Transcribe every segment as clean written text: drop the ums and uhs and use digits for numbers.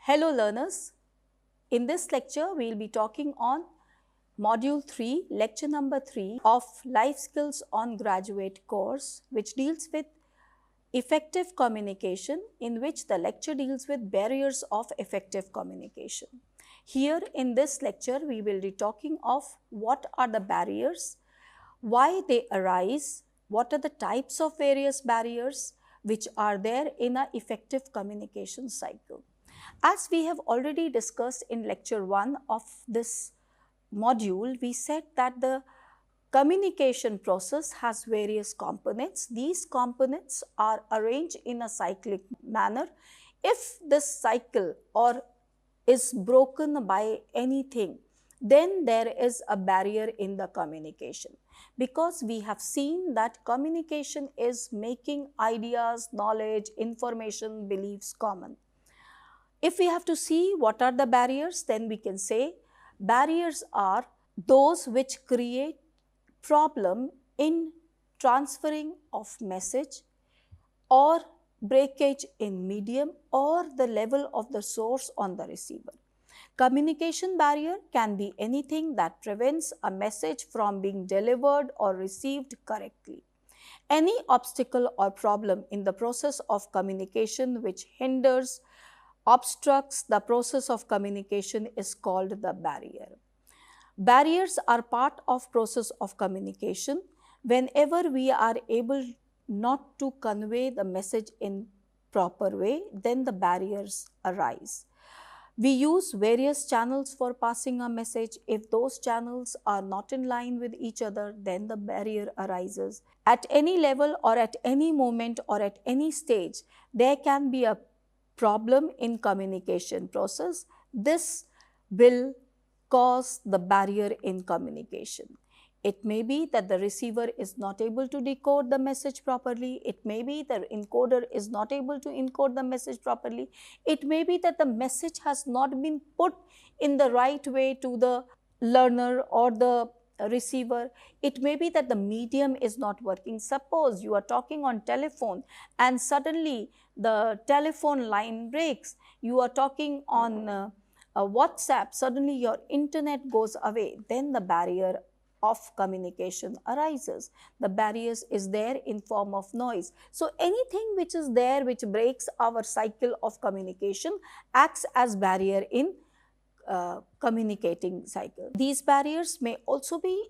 Hello learners, in this lecture we will be talking on module 3, lecture number 3 of Life Skills on Graduate course, which deals with effective communication, in which the lecture deals with barriers of effective communication. Here in this lecture we will be talking of what are the barriers, why they arise, what are the types of various barriers which are there in an effective communication cycle. As we have already discussed in lecture 1 of this module, we said that the communication process has various components. These components are arranged in a cyclic manner. If this cycle or is broken by anything, then there is a barrier in the communication, because we have seen that communication is making ideas, knowledge, information, beliefs common. If we have to see what are the barriers, then we can say barriers are those which create problem in transferring of message or breakage in medium or the level of the source on the receiver. Communication barrier can be anything that prevents a message from being delivered or received correctly. Any obstacle or problem in the process of communication which hinders, obstructs the process of communication is called the barrier. Barriers are part of process of communication. Whenever we are able not to convey the message in proper way, then the barriers arise. We use various channels for passing a message. If those channels are not in line with each other, then the barrier arises. At any level or at any moment or at any stage, there can be a problem in communication process. This will cause the barrier in communication. It may be that the receiver is not able to decode the message properly. It may be the encoder is not able to encode the message properly. It may be that the message has not been put in the right way to the learner or the receiver. It may be that the medium is not working. Suppose you are talking on telephone and suddenly the telephone line breaks. You are talking on WhatsApp, suddenly your internet goes away. Then the barrier of communication arises. The barriers is there in form of noise. So anything which is there which breaks our cycle of communication acts as barrier in communicating cycle. These barriers may also be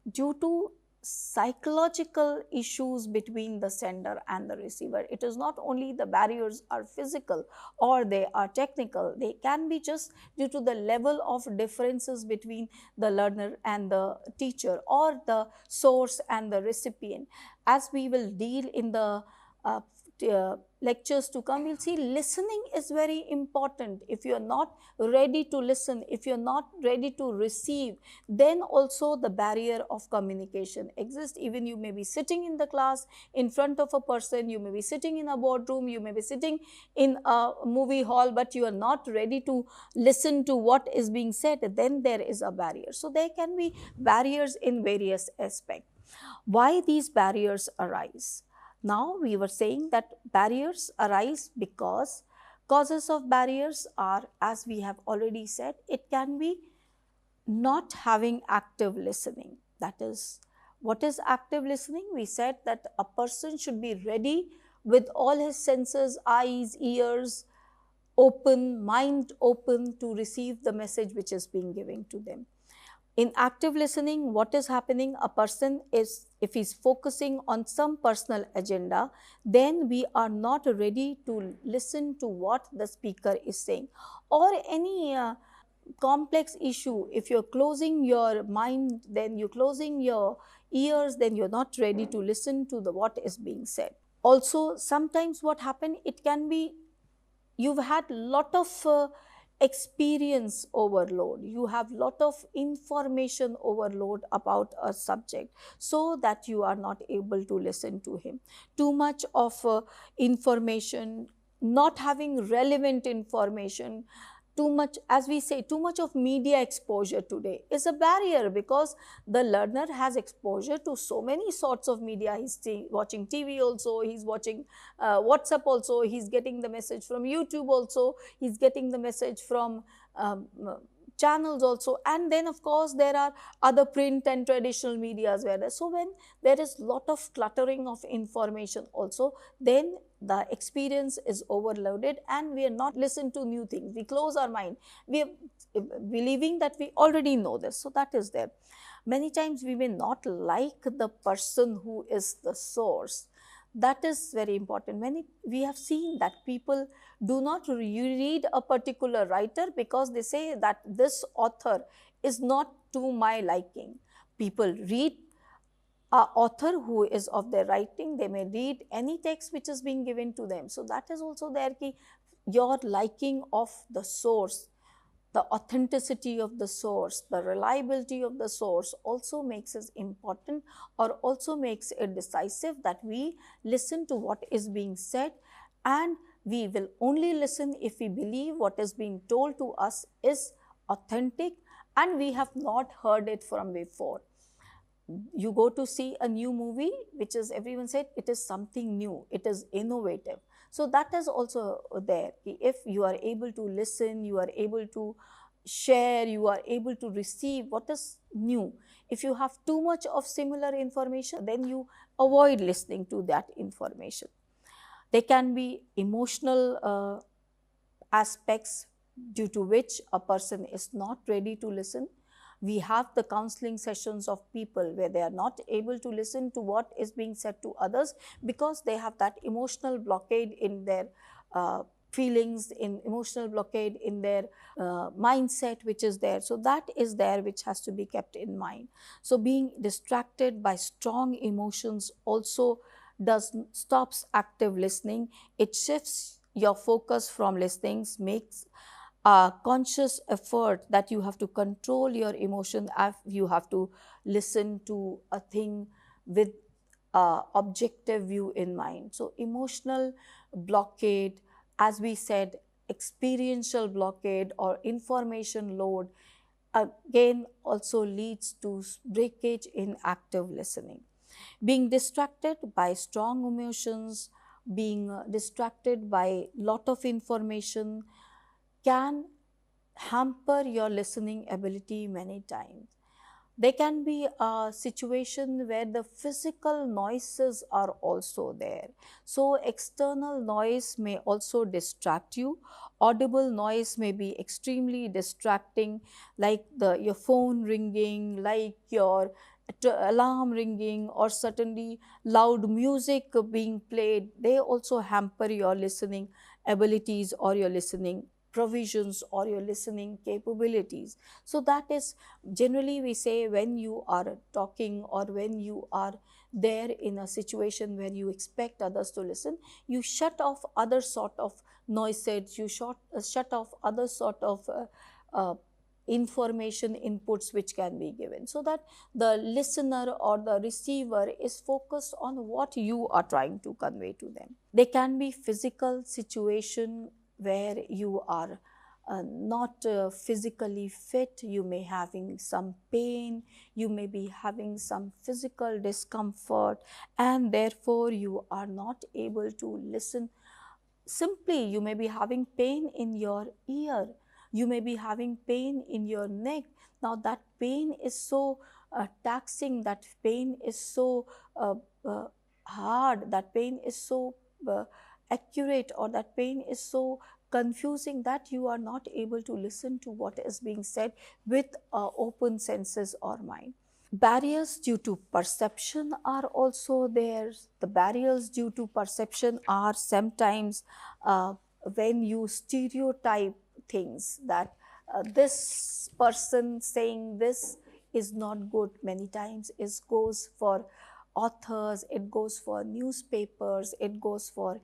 due to psychological issues between the sender and the receiver. It is not only the barriers are physical or they are technical, they can be just due to the level of differences between the learner and the teacher or the source and the recipient. As we will deal in the lectures to come, we'll see listening is very important. If you're not ready to listen, if you're not ready to receive, then also the barrier of communication exists. Even you may be sitting in the class in front of a person, you may be sitting in a boardroom, you may be sitting in a movie hall, but you are not ready to listen to what is being said, then there is a barrier. So there can be barriers in various aspects. Why these barriers arise? Now we were saying that barriers arise because causes of barriers are, as we have already said, it can be not having active listening. That is, what is active listening? We said that a person should be ready with all his senses, eyes, ears open, mind open to receive the message which is being given to them. In active listening, what is happening? A person is, if he's focusing on some personal agenda, then we are not ready to listen to what the speaker is saying. Or any complex issue, if you're closing your mind, then you're closing your ears, then you're not ready to listen to what is being said. Also, sometimes what happens, it can be you've had lot of experience overload, you have lot of information overload about a subject, so that you are not able to listen to him. Too much of information, not having relevant information, too much, as we say, too much of media exposure today is a barrier, because the learner has exposure to so many sorts of media. He's watching TV also, he's watching WhatsApp also, he's getting the message from YouTube also, he's getting the message from um, channels also, and then of course there are other print and traditional media as well. So when there is lot of cluttering of information also, then the experience is overloaded and we are not listen to new things. We close our mind. We are believing that we already know this. So that is there. Many times we may not like the person who is the source. That is very important. We have seen that people do not read a particular writer because they say that this author is not to my liking. People read a author who is of their writing. They may read any text which is being given to them. So that is also there ki your liking of the source, the authenticity of the source, the reliability of the source also makes it important, or also makes it decisive that we listen to what is being said, and we will only listen if we believe what is being told to us is authentic and we have not heard it from before. You go to see a new movie, which is, everyone said it is something new, it is innovative. So that is also there. If you are able to listen, you are able to share, you are able to receive what is new. If you have too much of similar information, then you avoid listening to that information. There can be emotional aspects due to which a person is not ready to listen. We have the counseling sessions of people where they are not able to listen to what is being said to others because they have that emotional blockade in their feelings, in emotional blockade in their mindset which is there. So that is there which has to be kept in mind. So being distracted by strong emotions also stops active listening. It shifts your focus from listening, makes a conscious effort that you have to control your emotion, you have to listen to a thing with objective view in mind. So emotional blockade, as we said, experiential blockade or information load again also leads to breakage in active listening. Being distracted by strong emotions, being distracted by lot of information can hamper your listening ability many times. There can be a situation where the physical noises are also there. So external noise may also distract you. Audible noise may be extremely distracting, like your phone ringing, like your alarm ringing, or certainly loud music being played. They also hamper your listening abilities or your listening provisions or your listening capabilities. So that is generally we say when you are talking or when you are there in a situation where you expect others to listen, you shut off other sort of noises, you shut off other sort of information inputs which can be given, so that the listener or the receiver is focused on what you are trying to convey to them. There can be physical situation where you are not physically fit, you may having some pain, you may be having some physical discomfort, and therefore you are not able to listen. Simply you may be having pain in your ear, you may be having pain in your neck. Now that pain is so taxing, that pain is so uh, uh, hard, that pain is so accurate, or that pain is so confusing that you are not able to listen to what is being said with open senses or mind. Barriers due to perception are also there. The barriers due to perception are sometimes when you stereotype things, that this person saying this is not good. Many times it goes for authors, it goes for newspapers, it goes for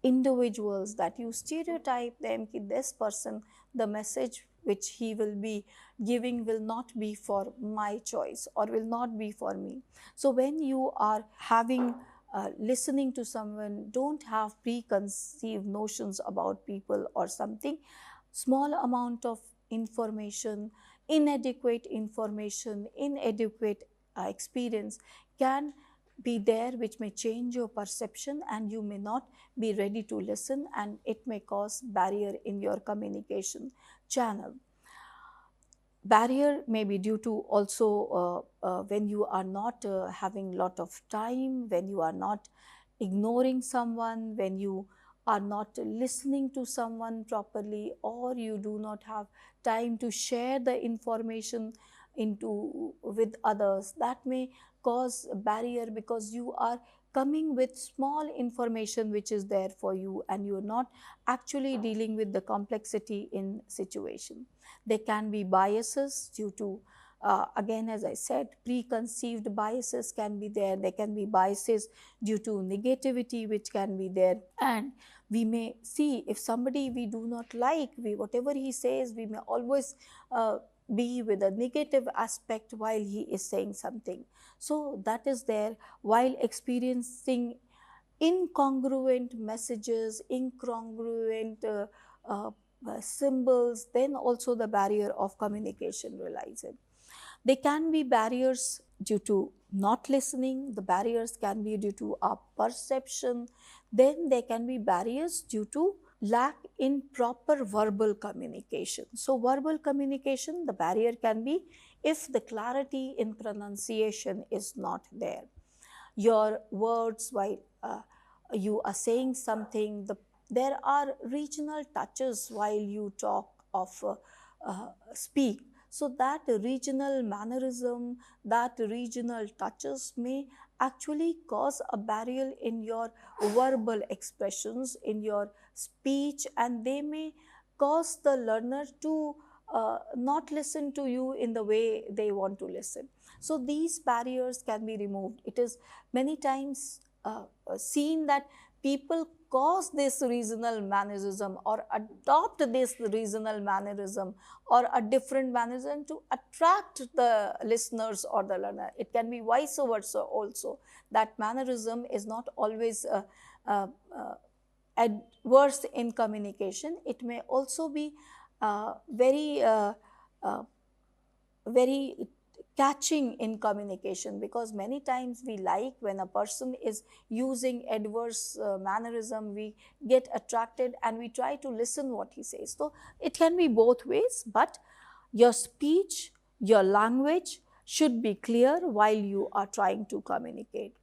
individuals, that you stereotype them ki this person, the message which he will be giving will not be for my choice or will not be for me. So when you are having listening to someone, don't have preconceived notions about people or something. small amount of information, inadequate experience can be there, which may change your perception, and you may not be ready to listen, and it may cause barrier in your communication channel. Barrier may be due to also when you are not having lot of time, when you are not ignoring someone, when you are not listening to someone properly, or you do not have time to share the information with others. That may cause a barrier, because you are coming with small information which is there for you, and you are not actually dealing with the complexity in situation. There can be biases due to, again, as I said, preconceived biases can be there. There can be biases due to negativity which can be there. And we may see, if somebody we do not like, whatever he says, we may always be with a negative aspect while he is saying something. So that is there. While experiencing incongruent messages, incongruent symbols, then also the barrier of communication realizes. There can be barriers due to not listening, the barriers can be due to our perception, then there can be barriers due to lack in proper verbal communication. So verbal communication, the barrier can be if the clarity in pronunciation is not there. Your words, while you are saying something, there are regional touches while you talk of speak. So that regional mannerism, that regional touches may actually cause a barrier in your verbal expressions, in your speech, and they may cause the learner to not listen to you in the way they want to listen. So these barriers can be removed. It is many times seen that people cause this regional mannerism or adopt this regional mannerism or a different mannerism to attract the listeners or the learner. It can be vice versa also. That mannerism is not always adverse in communication. It may also be very very catching in communication, because many times we like when a person is using adverse mannerism, we get attracted and we try to listen what he says. So it can be both ways, but your speech, your language should be clear while you are trying to communicate.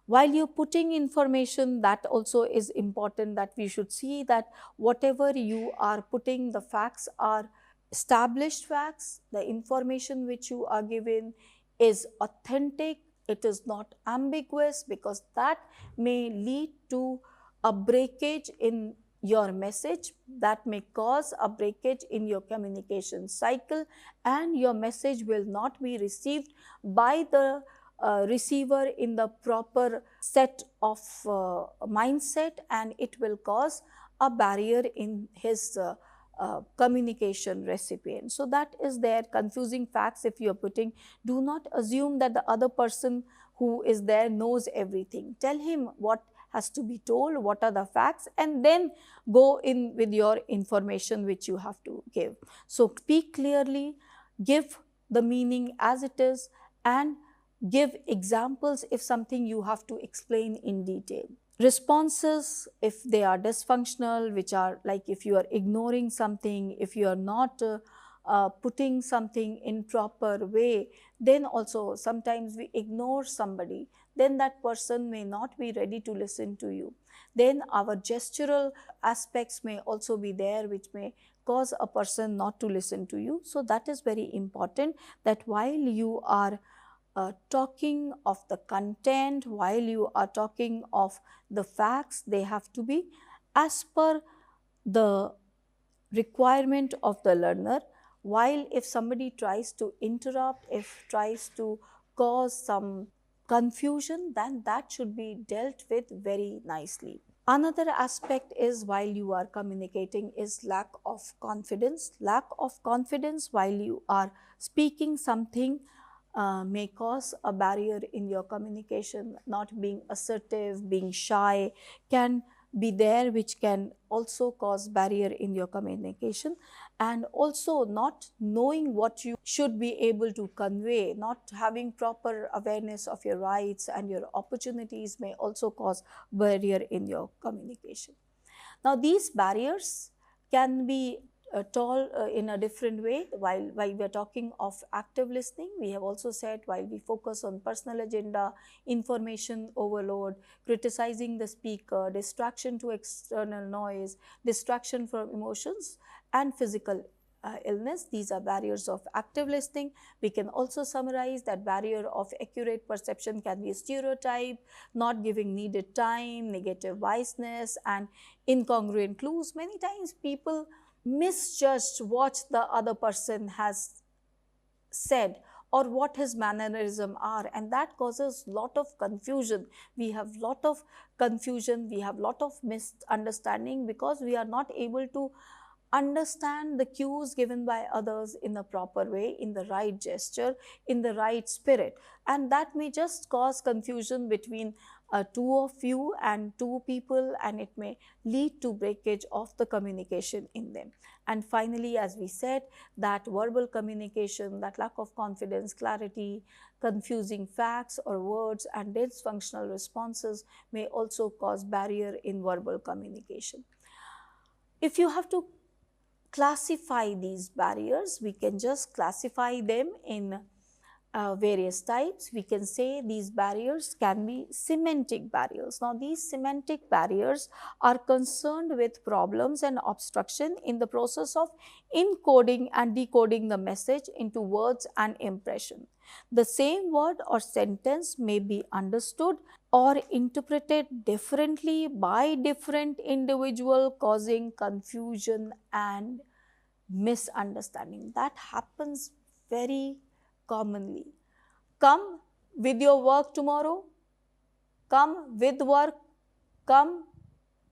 While you're putting information, that also is important, that we should see that whatever you are putting, the facts are established facts, the information which you are given is authentic, it is not ambiguous, because that may lead to a breakage in your message, that may cause a breakage in your communication cycle, and your message will not be received by the receiver in the proper set of mindset, and it will cause a barrier in his communication recipient. So that is there. Confusing facts, if you are putting, do not assume that the other person who is there knows everything. Tell him what has to be told, what are the facts, and then go in with your information which you have to give. So speak clearly, give the meaning as it is, and give examples if something you have to explain in detail. Responses, if they are dysfunctional, which are like if you are ignoring something, if you are not putting something in proper way, then also sometimes we ignore somebody, then that person may not be ready to listen to you. Then our gestural aspects may also be there, which may cause a person not to listen to you. So that is very important, that while you are talking of the content, while you are talking of the facts, they have to be as per the requirement of the learner. While if somebody tries to interrupt, if tries to cause some confusion, then that should be dealt with very nicely. Another aspect is, while you are communicating, is lack of confidence. Lack of confidence while you are speaking something may cause a barrier in your communication. Not being assertive, being shy can be there which can also cause barrier in your communication. And also not knowing what you should be able to convey, not having proper awareness of your rights and your opportunities may also cause barrier in your communication. Now these barriers can be told in a different way. While we are talking of active listening, we have also said while we focus on personal agenda, information overload, criticizing the speaker, distraction to external noise, distraction from emotions and physical illness, these are barriers of active listening. We can also summarize that barrier of accurate perception can be stereotype, not giving needed time, negative biasness and incongruent clues. Many times people misjudge what the other person has said or what his mannerism are, and that causes lot of confusion. We have lot of confusion, we have lot of misunderstanding because we are not able to understand the cues given by others in a proper way, in the right gesture, in the right spirit, and that may just cause confusion between two of you and two people, and it may lead to breakage of the communication in them. And finally, as we said, that verbal communication, that lack of confidence, clarity, confusing facts or words and dysfunctional responses may also cause barrier in verbal communication. If you have to classify these barriers, we can just classify them in various types. We can say these barriers can be semantic barriers. Now these semantic barriers are concerned with problems and obstruction in the process of encoding and decoding the message into words and impression. The same word or sentence may be understood or interpreted differently by different individual, causing confusion and misunderstanding. That happens very commonly. Come with your work tomorrow, come with work, come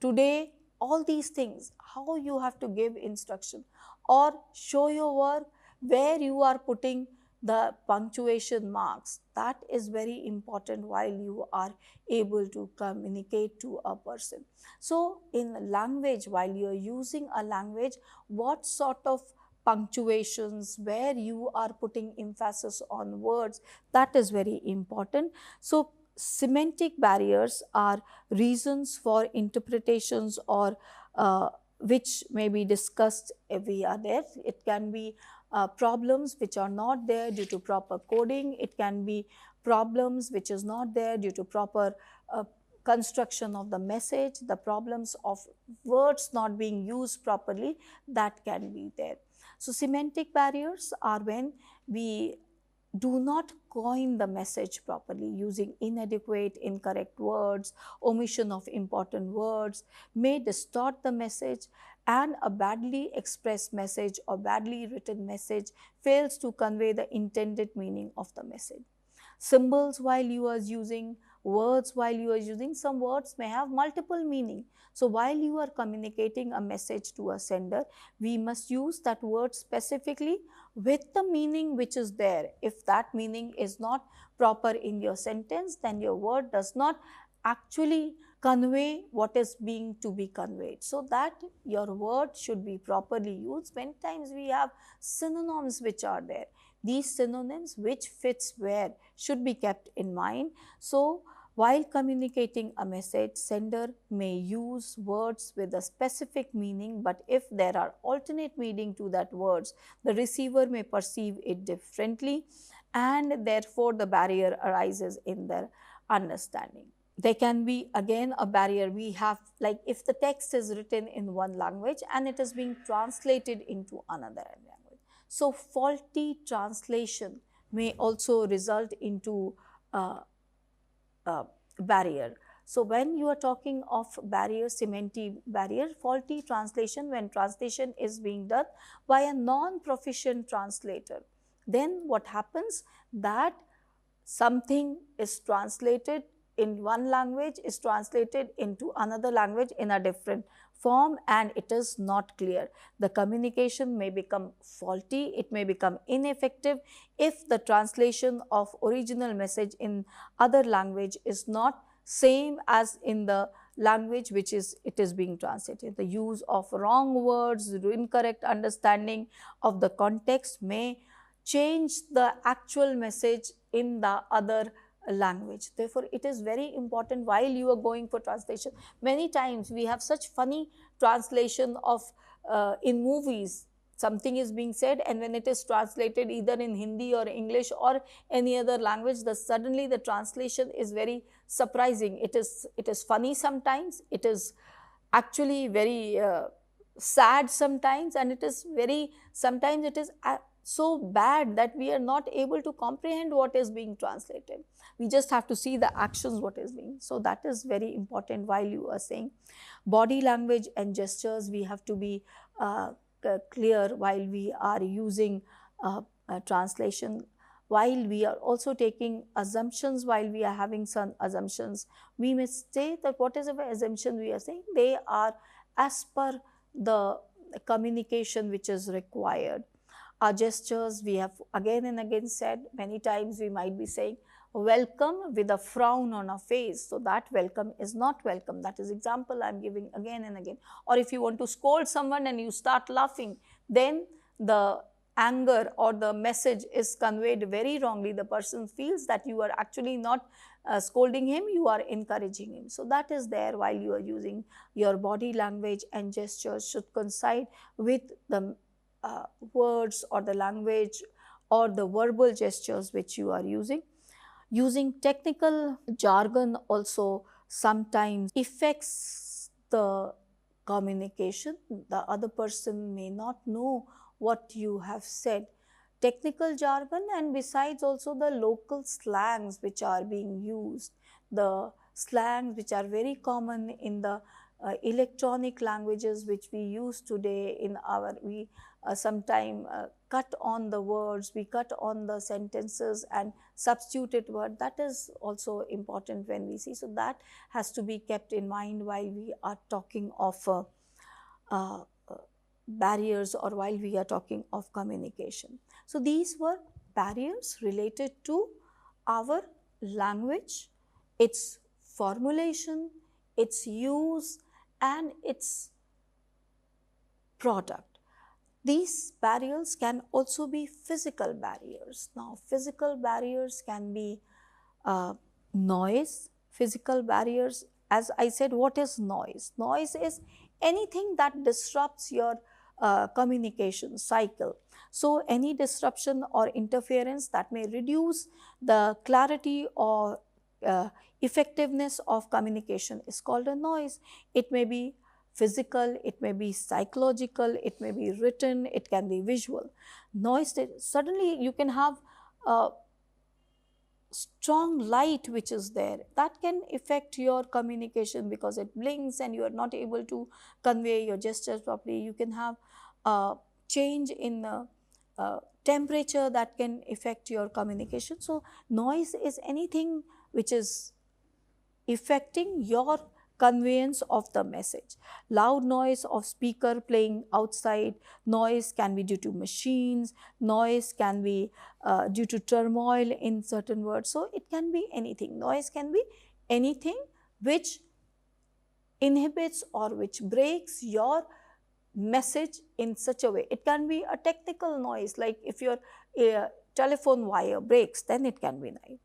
today, all these things, how you have to give instruction or show your work, where you are putting the punctuation marks, that is very important while you are able to communicate to a person. So in language, while you are using a language, what sort of punctuations, where you are putting emphasis on words, that is very important. So semantic barriers are reasons for interpretations or which may be discussed if we are there. It can be problems which are not there due to proper coding. It can be problems which is not there due to proper construction of the message, the problems of words not being used properly, that can be there. So semantic barriers are when we do not coin the message properly, using inadequate, incorrect words, omission of important words may distort the message, and a badly expressed message or badly written message fails to convey the intended meaning of the message. Symbols while you are using, words while you are using, some words may have multiple meaning. So while you are communicating a message to a sender, we must use that word specifically with the meaning which is there. If that meaning is not proper in your sentence, then your word does not actually convey what is being to be conveyed. So that your word should be properly used. Many times we have synonyms which are there. These synonyms which fits where should be kept in mind. So while communicating a message, sender may use words with a specific meaning, but if there are alternate meaning to that words, the receiver may perceive it differently, and therefore the barrier arises in their understanding. There can be again a barrier. We have, like, if the text is written in one language and it is being translated into another language. So faulty translation may also result into barrier. So when you are talking of barrier, semantic barrier, faulty translation, when translation is being done by a non-proficient translator, then what happens, that something is translated in one language is translated into another language in a different form, and it is not clear. The communication may become faulty, it may become ineffective if the translation of original message in other language is not same as in the language which it is being translated. The use of wrong words, incorrect understanding of the context may change the actual message in the other language. Therefore, it is very important while you are going for translation. Many times we have such funny translation of in movies. Something is being said, and when it is translated either in Hindi or English or any other language, suddenly the translation is very surprising. It is funny sometimes, it is actually very sad sometimes, and it is very, sometimes it is so bad that we are not able to comprehend what is being translated. We just have to see the actions, what is being. So that is very important while you are saying. Body language and gestures, we have to be clear while we are using translation. While we are also taking assumptions, while we are having some assumptions, we may say that whatever assumption we are saying, they are as per the communication which is required. Our gestures, we have again and again said, many times we might be saying welcome with a frown on our face. So that welcome is not welcome. That is example I am giving again and again. Or if you want to scold someone and you start laughing, then the anger or the message is conveyed very wrongly. The person feels that you are actually not scolding him, you are encouraging him. So that is there while you are using your body language, and gestures should coincide with the words or the language or the verbal gestures which you are using. Using technical jargon also sometimes affects the communication. The other person may not know what you have said. Technical jargon, and besides also the local slangs which are being used, the slangs which are very common in the electronic languages which we use today in our, we sometime cut on the words, we cut on the sentences and substituted word. That is also important when we see. So that has to be kept in mind while we are talking of barriers, or while we are talking of communication. So these were barriers related to our language, its formulation, its use, and its product. These barriers can also be physical barriers. Now, physical barriers can be noise. Physical barriers, as I said, what is noise? Noise is anything that disrupts your communication cycle. So any disruption or interference that may reduce the clarity or effectiveness of communication is called a noise. It may be physical, it may be psychological, it may be written, it can be visual. Noise, suddenly you can have strong light which is there, that can affect your communication because it blinks and you are not able to convey your gestures properly. You can have a change in temperature that can affect your communication. So noise is anything which is affecting your conveyance of the message. Loud noise of speaker playing outside, noise can be due to machines, noise can be due to turmoil in certain words. So it can be anything. Noise can be anything which inhibits or which breaks your message in such a way. It can be a technical noise, like if your telephone wire breaks, then it can be noise.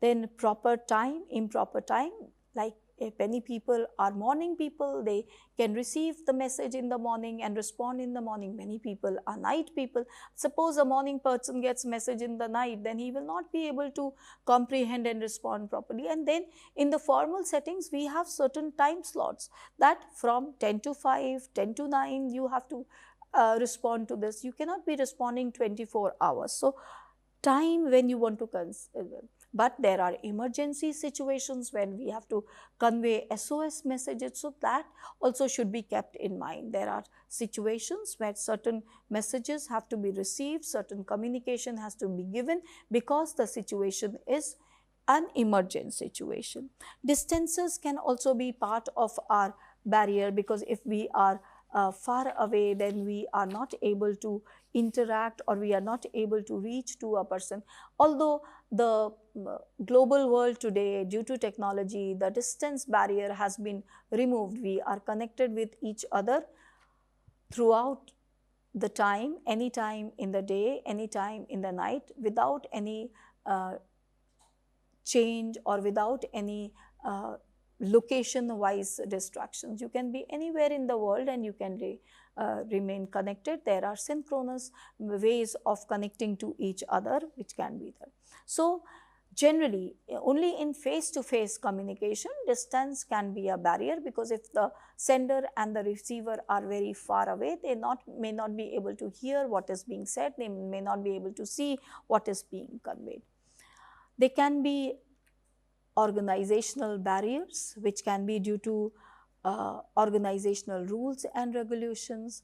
Then proper time, improper time, like if many people are morning people, they can receive the message in the morning and respond in the morning. Many people are night people. Suppose a morning person gets message in the night, then he will not be able to comprehend and respond properly. And then in the formal settings, we have certain time slots that from 10 to 5, 10 to 9, you have to respond to this. You cannot be responding 24 hours. So time when you want to consider. But there are emergency situations when we have to convey SOS messages, so that also should be kept in mind. There are situations where certain messages have to be received, certain communication has to be given because the situation is an emergent situation. Distances can also be part of our barrier, because if we are far away, then we are not able to interact or we are not able to reach to a person. Although the global world today, due to technology, the distance barrier has been removed. We are connected with each other throughout the time, any time in the day, any time in the night, without any change or without any location-wise distractions. You can be anywhere in the world and you can remain connected. There are synchronous ways of connecting to each other which can be there. So generally, only in face-to-face communication, distance can be a barrier, because if the sender and the receiver are very far away, they may not be able to hear what is being said, they may not be able to see what is being conveyed. They can be organizational barriers, which can be due to organizational rules and regulations,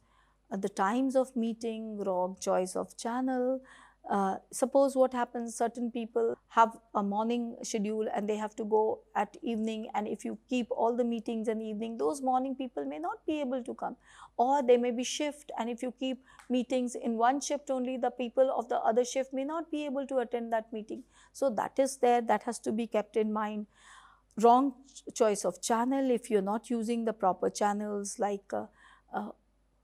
the times of meeting, wrong choice of channel. Suppose what happens, certain people have a morning schedule and they have to go at evening, and if you keep all the meetings in the evening, those morning people may not be able to come, or they may be shift, and if you keep meetings in one shift only, the people of the other shift may not be able to attend that meeting. So that is there, that has to be kept in mind. Wrong choice of channel, if you're not using the proper channels, like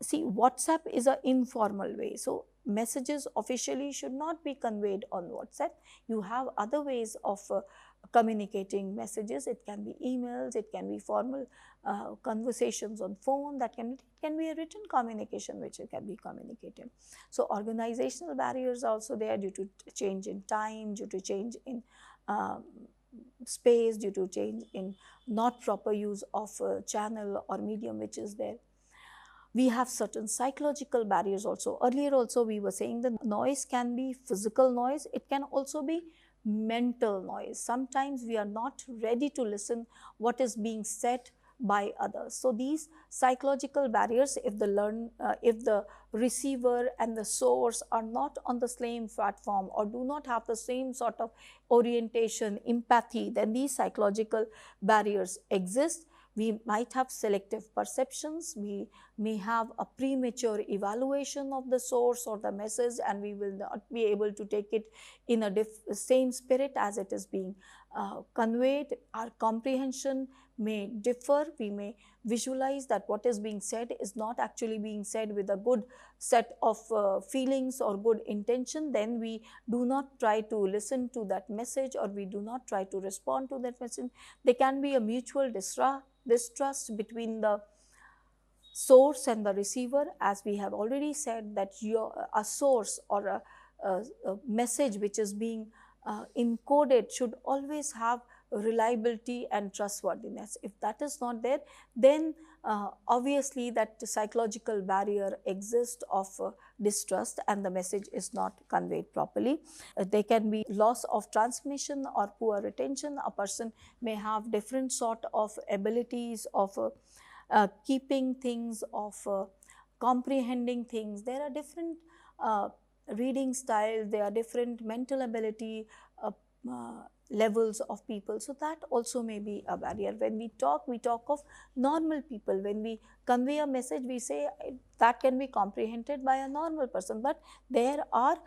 see, WhatsApp is an informal way, so messages officially should not be conveyed on WhatsApp. You have other ways of communicating messages. It can be emails, it can be formal conversations on phone, it can be a written communication which can be communicated. So organizational barriers are also there due to change in time, due to change in space, due to change in not proper use of channel or medium which is there. We have certain psychological barriers also. Earlier also we were saying the noise can be physical noise, it can also be mental noise. Sometimes we are not ready to listen what is being said by others. So these psychological barriers, if the receiver and the source are not on the same platform or do not have the same sort of orientation, empathy, then these psychological barriers exist. We might have selective perceptions, we may have a premature evaluation of the source or the message, and we will not be able to take it in a same spirit as it is being conveyed. Our comprehension may differ, we may visualize that what is being said is not actually being said with a good set of feelings or good intention. Then we do not try to listen to that message, or we do not try to respond to that message. There can be a mutual distrust between the source and the receiver, as we have already said that a source or a message which is being encoded should always have reliability and trustworthiness. If that is not there, then obviously that psychological barrier exists of distrust and the message is not conveyed properly. There can be loss of transmission or poor retention. A person may have different sort of abilities of keeping things, of comprehending things. There are different reading styles, there are different mental ability levels of people. So that also may be a barrier. When we talk of normal people. When we convey a message, we say that can be comprehended by a normal person. But there are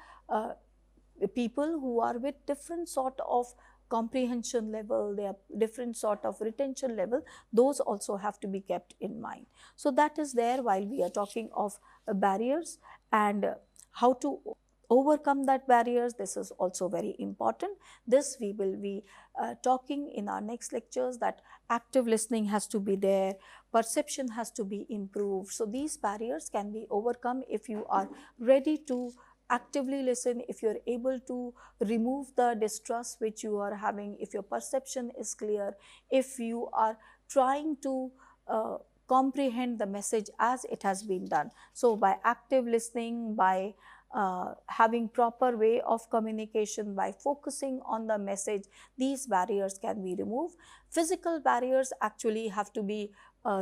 people who are with different sort of comprehension level, they are different sort of retention level. Those also have to be kept in mind. So that is there while we are talking of barriers and how to overcome that barriers. This is also very important. This we will be talking in our next lectures, that active listening has to be there, perception has to be improved. So these barriers can be overcome if you are ready to actively listen, if you are able to remove the distrust which you are having, if your perception is clear, if you are trying to comprehend the message as it has been done. So by active listening, by having proper way of communication, by focusing on the message, these barriers can be removed. Physical barriers actually have to be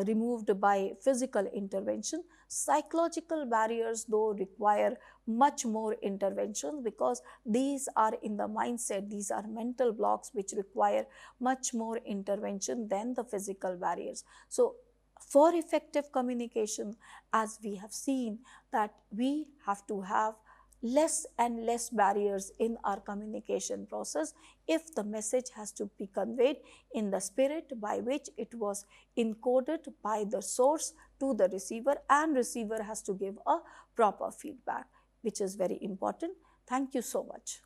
removed by physical intervention. Psychological barriers though require much more intervention, because these are in the mindset, these are mental blocks which require much more intervention than the physical barriers. So for effective communication, as we have seen that we have to have less and less barriers in our communication process if the message has to be conveyed in the spirit by which it was encoded by the source to the receiver, and receiver has to give a proper feedback, which is very important. Thank you so much.